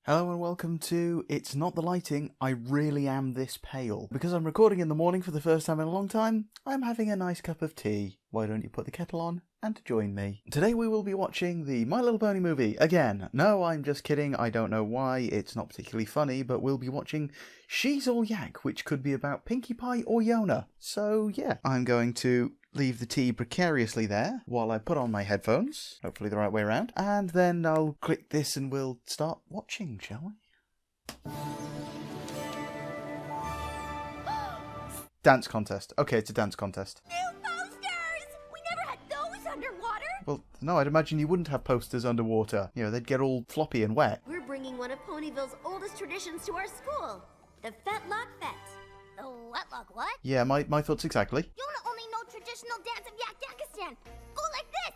Hello and welcome to It's Not the Lighting, I Really Am This Pale. Because I'm recording in the morning for the first time in a long time, I'm having a nice cup of tea. Why don't you put the kettle on and join me? Today we will be watching the My Little Pony movie again. No, I'm just kidding, I don't know why, it's not particularly funny, but we'll be watching She's All Yak, which could be about Pinkie Pie or Yona. So yeah, I'm going to leave the tea precariously there while I put on my headphones, hopefully the right way around, and then I'll click this and we'll start watching, shall we? Dance contest. Okay, it's a dance contest. New posters! We never had those underwater! Well, no, I'd imagine you wouldn't have posters underwater. You know, they'd get all floppy and wet. We're bringing one of Ponyville's oldest traditions to our school. The Fetlock Fet. The Wetlock what? Yeah, my thoughts exactly. Yona only know traditional dance of Yak-Yakistan. Go like this!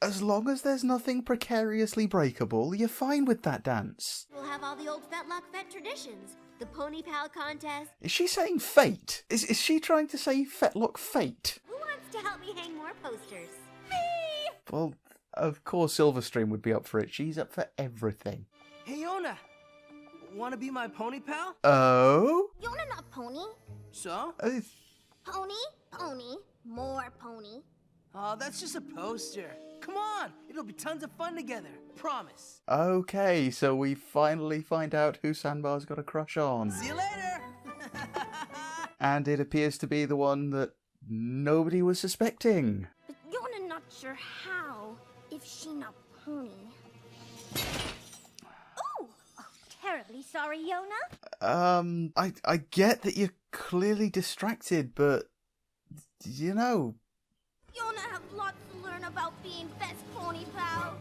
As long as there's nothing precariously breakable, you're fine with that dance. We'll have all the old Fetlock Fet traditions. The Pony Pal contest. Is she saying fate? Is she trying to say Fetlock fate? Who wants to help me hang more posters? Me! Well, of course Silverstream would be up for it. She's up for everything. Hey, Yona! Wanna be my pony pal? Oh? Yona not pony. So? Pony, pony, more pony. Oh, that's just a poster. Come on! It'll be tons of fun together. Promise. Okay, so we finally find out who Sandbar's got a crush on. See you later! And it appears to be the one that nobody was suspecting. But Yona not sure how, if she not pony. Oh, terribly sorry, Yona. I get that you're clearly distracted, but, you know... Yona have lots to learn about being best pony pal.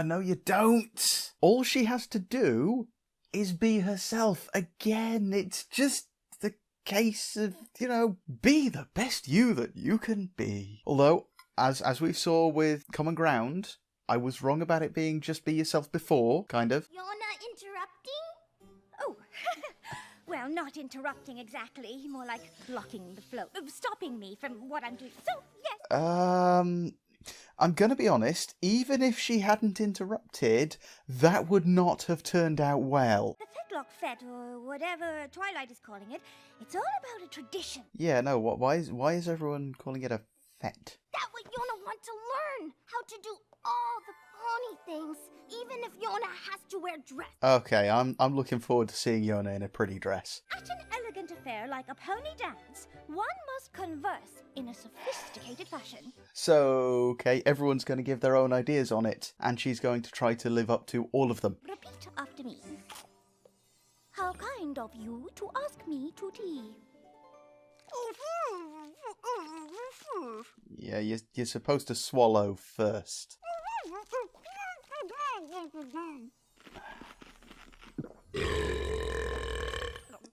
No you don't. All she has to do is be herself. Again, it's just the case of, you know, be the best you that you can be. Although, as we saw with Common Ground, I was wrong about it being just be yourself before, kind of. Yona interrupting? Oh, well, not interrupting exactly. More like blocking the flow. Stopping me from what I'm doing. So, yes. I'm gonna be honest, even if she hadn't interrupted, that would not have turned out well. The Fetlock Fet, or whatever Twilight is calling it, it's all about a tradition. Yeah, no, why is everyone calling it a fet? That what Yona want to learn. How to do all the pony things, even if Yona has to wear dress. Okay, I'm looking forward to seeing Yona in a pretty dress. At an elegant affair like a pony dance, one must converse in a sophisticated fashion. So, okay, everyone's going to give their own ideas on it, and she's going to try to live up to all of them. Repeat after me. How kind of you to ask me to tea. Yeah, you're supposed to swallow first.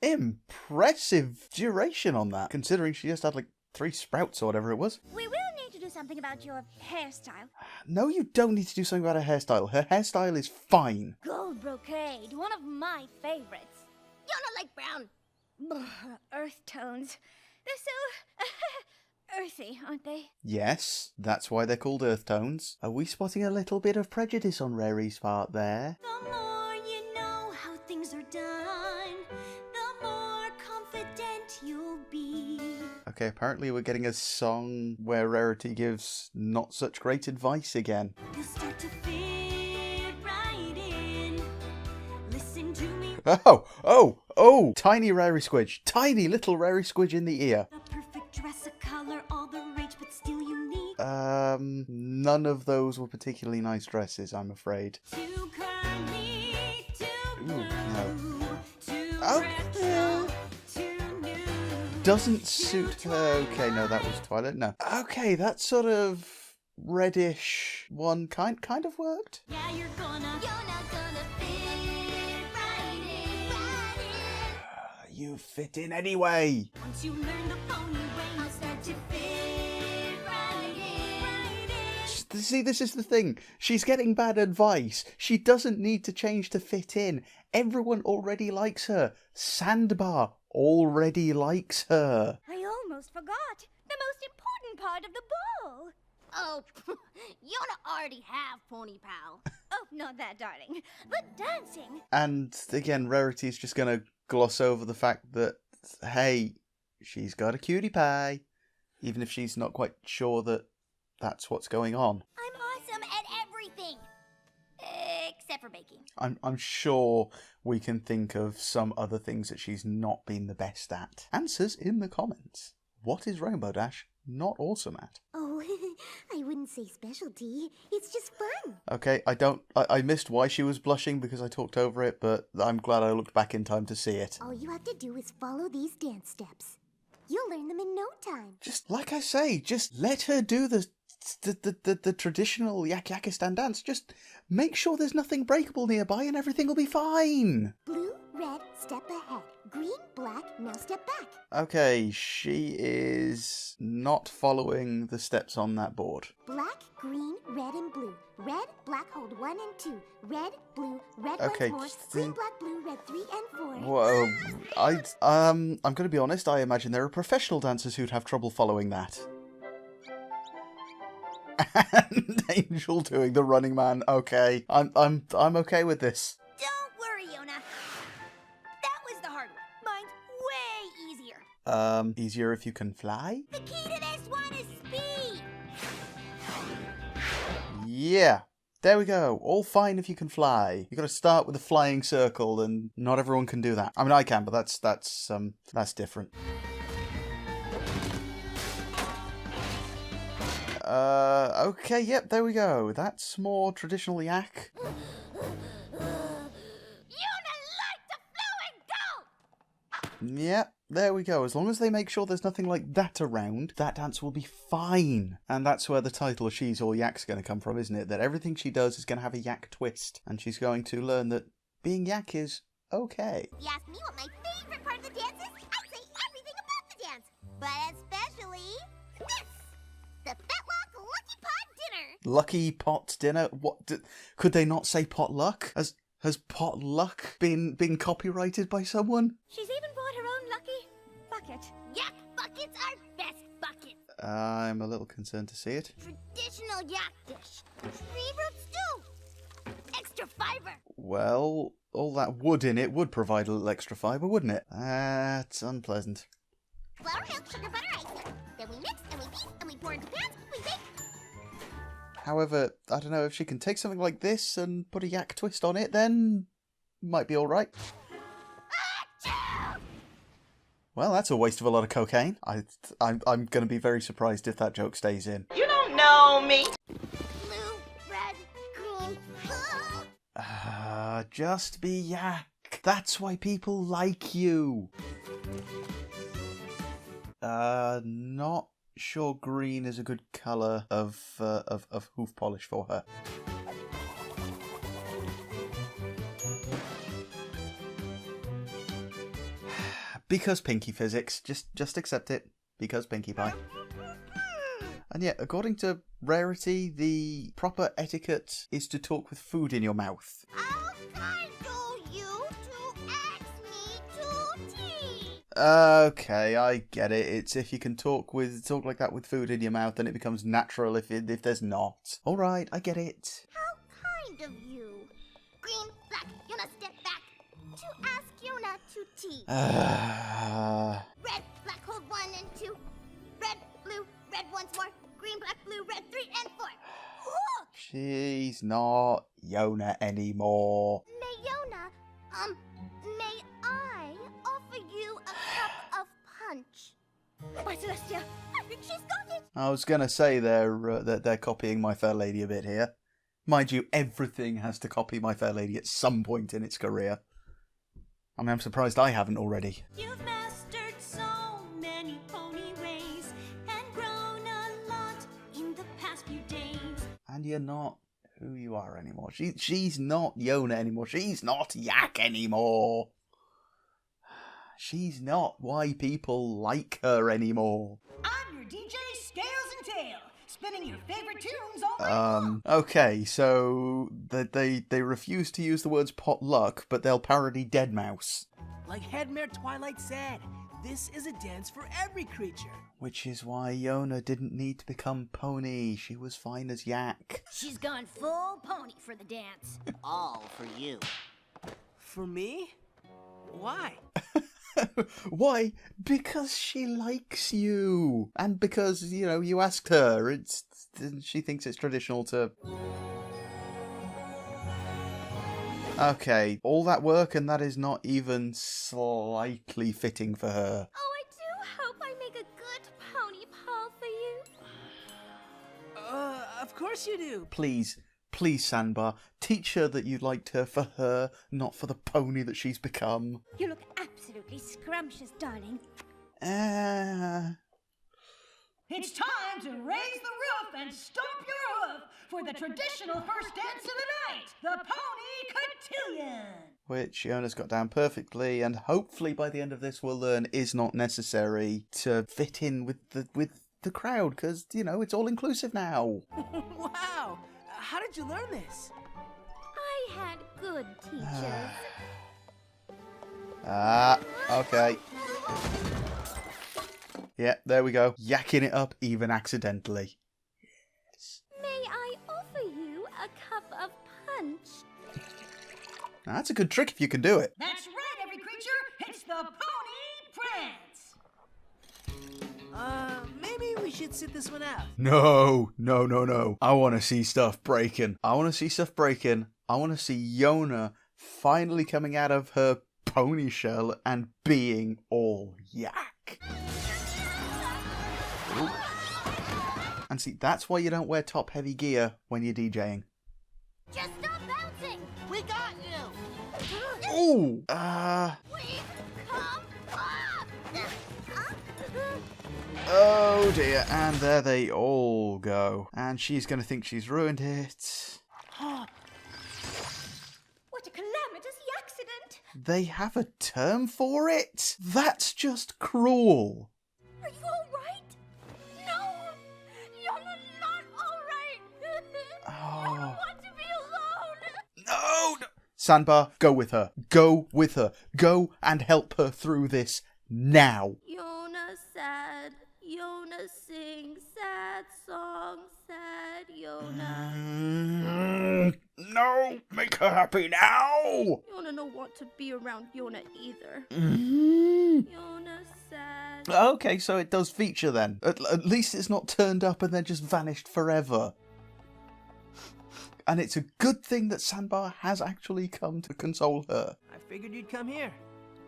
Impressive duration on that, considering she just had like 3 sprouts or whatever it was. We will need to do something about your hairstyle. No, you don't need to do something about her hairstyle. Her hairstyle is fine. Gold brocade, one of my favorites. Yona like brown. Earth tones. They're so earthy, aren't they? Yes, that's why they're called earth tones. Are we spotting a little bit of prejudice on Rary's part there? The more you know how things are done, the more confident you'll be. Okay, apparently we're getting a song where Rarity gives not such great advice again. You start to fit right in. Listen to me. Oh! Tiny Rary Squidge. Tiny little Rary Squidge in the ear. The perfect dress, a color, all the rage, but still unique. None of those were particularly nice dresses, I'm afraid. Too curly, too blue, no. too Okay. retro, too new. Doesn't suit her. Okay, no, that was Twilight. No. Okay, that sort of reddish one kind of worked. Yeah, you're not gonna fit right in. You fit in anyway. Once you learn the pony way, I'll start to fit right in. See, this is the thing. She's getting bad advice. She doesn't need to change to fit in. Everyone already likes her. Sandbar already likes her. I almost forgot. The most important part of the ball. Oh, Yona already have Pony Pal. Oh, not that, darling. But dancing. And again, Rarity's just going to gloss over the fact that, hey, she's got a cutie pie, even if she's not quite sure that that's what's going on. I'm awesome at everything. Except for baking. I'm sure we can think of some other things that she's not been the best at. Answers in the comments. What is Rainbow Dash not awesome at? Oh, I wouldn't say specialty. It's just fun. Okay, I missed why she was blushing because I talked over it, but I'm glad I looked back in time to see it. All you have to do is follow these dance steps. You'll learn them in no time. Just like I say, just let her do the traditional Yakistan dance. Just make sure there's nothing breakable nearby and everything will be fine. Blue, red, step ahead. Green, black, now step back. Okay, she is not following the steps on that board. Black, green, red, and blue. Red, black, hold 1 and 2. Red, blue, red Okay, once more. Green, black, blue, red 3 and 4. Whoa, I'm going to be honest. I imagine there are professional dancers who'd have trouble following that. And Angel doing the Running Man. Okay, I'm okay with this. Don't worry, Yona. That was the hard one. Mine's way easier. Easier if you can fly? The key to this one is speed. Yeah. There we go. All fine if you can fly. You got to start with a flying circle, and not everyone can do that. I mean, I can, but that's different. Okay, yep, there we go. That's more traditional yak. Yona like the flowing goat. Yep, there we go. As long as they make sure there's nothing like that around, that dance will be fine. And that's where the title She's All Yak's going to come from, isn't it? That everything she does is going to have a yak twist. And she's going to learn that being yak is okay. If you ask me what my favorite part of the dance is, I'd say everything about the dance. But especially this. The Fetlock Lucky Pot Dinner. Lucky pot dinner? What? Could they not say potluck? Has potluck been copyrighted by someone? She's even brought her own lucky bucket. Yak buckets are best buckets. I'm a little concerned to see it. Traditional yak dish. Tree root stew. Extra fiber. Well, all that wood in it would provide a little extra fibre, wouldn't it? That's unpleasant. Flour, milk, sugar, butter, ice. Then we mix and we beat and we pour into pans. We bake. However, I don't know, if she can take something like this and put a yak twist on it, then might be alright. Well, that's a waste of a lot of cocaine. I'm going to be very surprised if that joke stays in. You don't know me. Blue, red, green. Just be yak. That's why people like you. Not sure green is a good colour of hoof polish for her. Because Pinky physics. Just accept it. Because Pinkie Pie. And yet, according to Rarity, the proper etiquette is to talk with food in your mouth. How kind of you to ask me to tea. Okay, I get it. It's if you can talk like that with food in your mouth, then it becomes natural if there's not. All right, I get it. How kind of you. Green, black, Yona step back. To ask Yona to tea. Red, black, hold 1 and 2. Red, blue, red once more. Green, black, blue, red 3 and 4. Whoa! She's not Yona anymore. May Yona, may I offer you a cup of punch? By Celestia, I think she's got it. I was gonna say they're copying My Fair Lady a bit here. Mind you, everything has to copy My Fair Lady at some point in its career. I mean, I'm surprised I haven't already. You've mastered so many pony ways and grown a lot in the past few days. And you're not who you are anymore. She's not Yona anymore. She's not Yak anymore. She's not why people like her anymore. I'm your DJ Scales and Tail, spinning your favorite tunes all night. Okay, so they refuse to use the words potluck, but they'll parody Deadmau5. Like Headmare Twilight said, This is a dance for every creature. Which is why Yona didn't need to become pony. She was fine as yak. She's gone full pony for the dance. All for you. For me? Why? Why? Because she likes you. And because, you know, you asked her. She thinks it's traditional to... Okay, all that work and that is not even slightly fitting for her. Oh, I do hope I make a good pony paw for you. Of course you do. Please, Sandbar, teach her that you liked her for her, not for the pony that she's become. You look absolutely scrumptious, darling. It's time to raise the roof and stomp your hoof for the traditional first dance of the night, the Pony Cotillion. Which Yona's got down perfectly, and hopefully by the end of this we'll learn is not necessary to fit in with the crowd, because, you know, it's all inclusive now. Wow! How did you learn this? I had good teachers. Okay. Yeah, there we go. Yakking it up even accidentally. May I offer you a cup of punch? Now, that's a good trick if you can do it. That's right, every creature. It's the Pony Prance. Maybe we should sit this one out. No. I want to see stuff breaking. I want to see Yona finally coming out of her pony shell and being all yak. Ooh. And see, that's why you don't wear top-heavy gear when you're DJing. Just stop bouncing! We got you! Ooh! We come up! Oh dear, and there they all go. And she's going to think she's ruined it. What a calamitous accident! They have a term for it? That's just cruel. Are you all right? No! You're not all right! Oh. I don't want to be alone! No! Sandbar, go with her. Go with her. Go and help her through this now. Yona sad. Yona sing sad song. Sad Yona. No, make her happy now. Yona don't want to be around Yona either. Mm. Yona sad. Okay, so it does feature then. At least it's not turned up and then just vanished forever. And it's a good thing that Sandbar has actually come to console her. I figured you'd come here.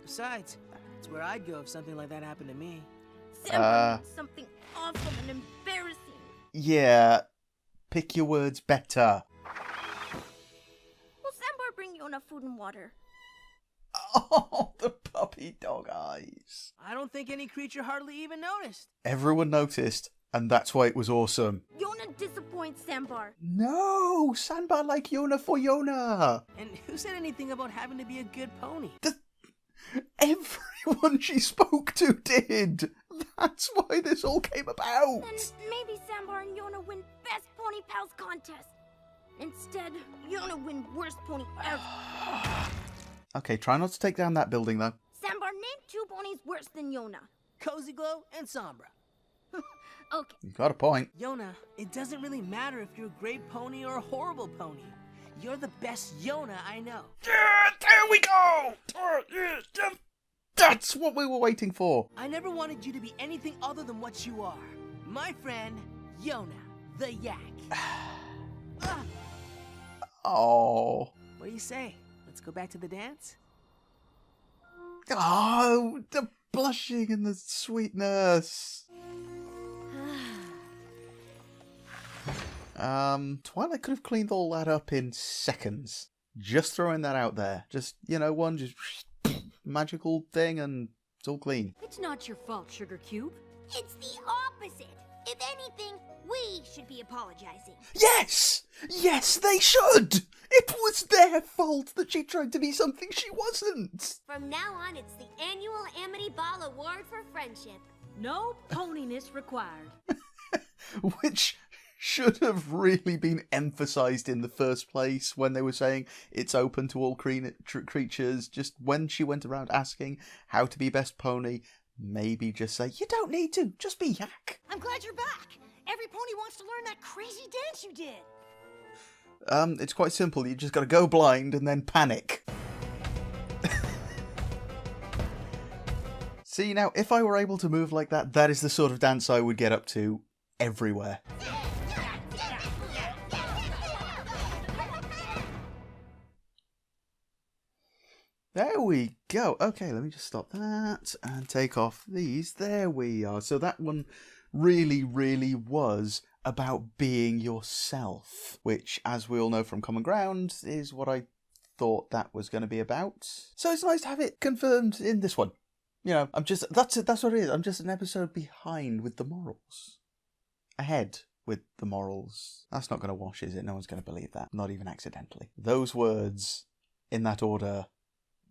Besides, it's where I'd go if something like that happened to me. Sambar did something awful and embarrassing. Yeah, pick your words better. Will Sambar bring Yona food and water? Oh, the puppy dog eyes. I don't think any creature hardly even noticed. Everyone noticed, and that's why it was awesome. Yona disappoints Sambar. No, Sandbar like Yona for Yona. And who said anything about having to be a good pony? Everyone she spoke to did. That's why this all came about. Then maybe Sambar and Yona win Best Pony Pals contest. Instead, Yona win Worst Pony ever. Okay, try not to take down that building, though. Sambar, name two ponies worse than Yona. Cozy Glow and Sombra. Okay. You've got a point. Yona, it doesn't really matter if you're a great pony or a horrible pony. You're the best Yona I know. Yeah, there we go. That's what we were waiting for. I never wanted you to be anything other than what you are. My friend, Yona, the yak. Oh. What do you say? Let's go back to the dance? Oh, the blushing and the sweetness. Twilight could have cleaned all that up in seconds. Just throwing that out there. Just, you know, one just magical thing and it's all clean. It's not your fault, Sugar Cube. It's the opposite. If anything, we should be apologizing. Yes! Yes, they should! It was their fault that she tried to be something she wasn't. From now on, it's the annual Amity Ball Award for Friendship. No poniness required. Which should have really been emphasized in the first place when they were saying it's open to all creatures. Just when she went around asking how to be best pony, maybe just say, you don't need to, just be Yak. I'm glad you're back. Every pony wants to learn that crazy dance you did. It's quite simple. You just got to go blind and then panic. See, now, if I were able to move like that, that is the sort of dance I would get up to everywhere. There we go. Okay, let me just stop that and take off these. There we are. So that one really, really was about being yourself, which, as we all know from Common Ground, is what I thought that was going to be about. So it's nice to have it confirmed in this one. You know, that's what it is. I'm just an episode behind with the morals. Ahead with the morals. That's not going to wash, is it? No one's going to believe that. Not even accidentally. Those words, in that order,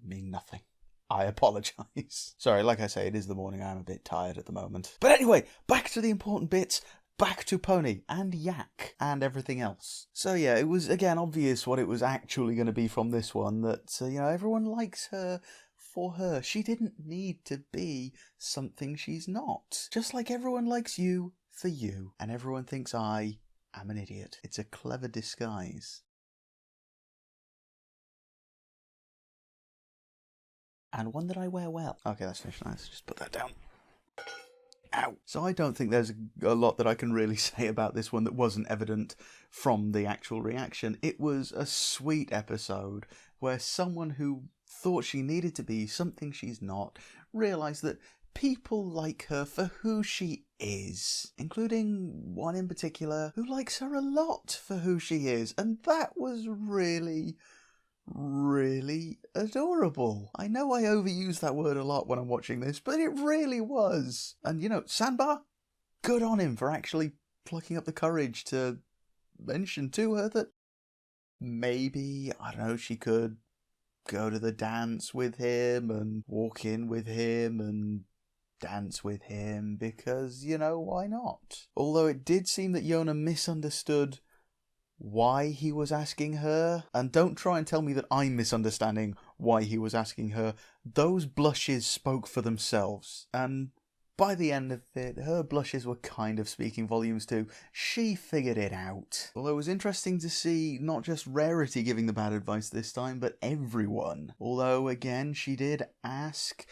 mean nothing. I apologise. Sorry, like I say, it is the morning. I'm a bit tired at the moment. But anyway, back to the important bits. Back to Pony and Yak and everything else. So yeah, it was again obvious what it was actually going to be from this one, that, you know, everyone likes her for her. She didn't need to be something she's not. Just like everyone likes you for you. And everyone thinks I am an idiot. It's a clever disguise. And one that I wear well. Okay, that's finished. Let's just put that down. Ow. So I don't think there's a lot that I can really say about this one that wasn't evident from the actual reaction. It was a sweet episode where someone who thought she needed to be something she's not realised that people like her for who she is, including one in particular who likes her a lot for who she is, and that was really adorable. I know I overuse that word a lot when I'm watching this, but it really was. And, you know, Sandbar, good on him for actually plucking up the courage to mention to her that maybe, I don't know, she could go to the dance with him and walk in with him and dance with him because, you know, why not? Although it did seem that Yona misunderstood why he was asking her, and don't try and tell me that I'm misunderstanding why he was asking her. Those blushes spoke for themselves, and by the end of it, her blushes were kind of speaking volumes too. She figured it out. Although it was interesting to see not just Rarity giving the bad advice this time, but everyone. Although, again, she did ask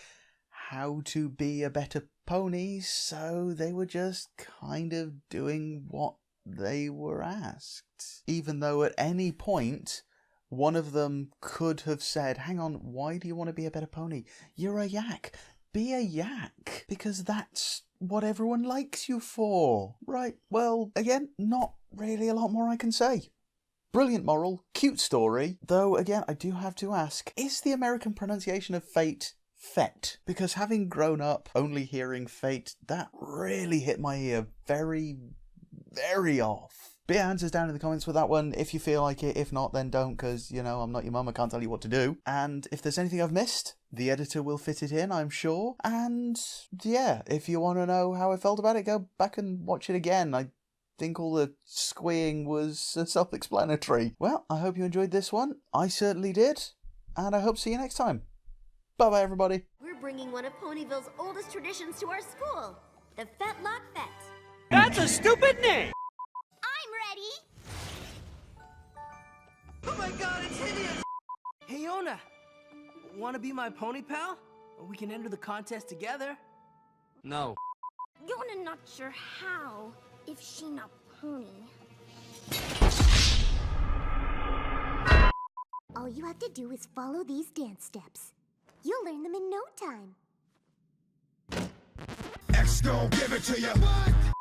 how to be a better pony, so they were just kind of doing what they were asked. Even though at any point one of them could have said, hang on, why do you want to be a better pony? You're a Yak. Be a Yak. Because that's what everyone likes you for. Right, well, again, not really a lot more I can say. Brilliant moral, cute story. Though, again, I do have to ask, is the American pronunciation of fate Fete? Because having grown up only hearing fate, that really hit my ear very off. Be your answers down in the comments for that one if you feel like it. If not, then don't, because, you know, I'm not your mum, I can't tell you what to do. And if there's anything I've missed, the editor will fit it in, I'm sure. And yeah, if you want to know how I felt about it, go back and watch it again. I think all the squeeing was self-explanatory. Well, I hope you enjoyed this one. I certainly did. And I hope to see you next time. Bye-bye, everybody. We're bringing one of Ponyville's oldest traditions to our school, the Fetlock Fete. That's a stupid name! I'm ready! Oh my god, it's hideous! Hey, Yona, wanna be my pony pal? We can enter the contest together. No. Yona not sure how, if she not pony. All you have to do is follow these dance steps. You'll learn them in no time. X gon' give it to you. What?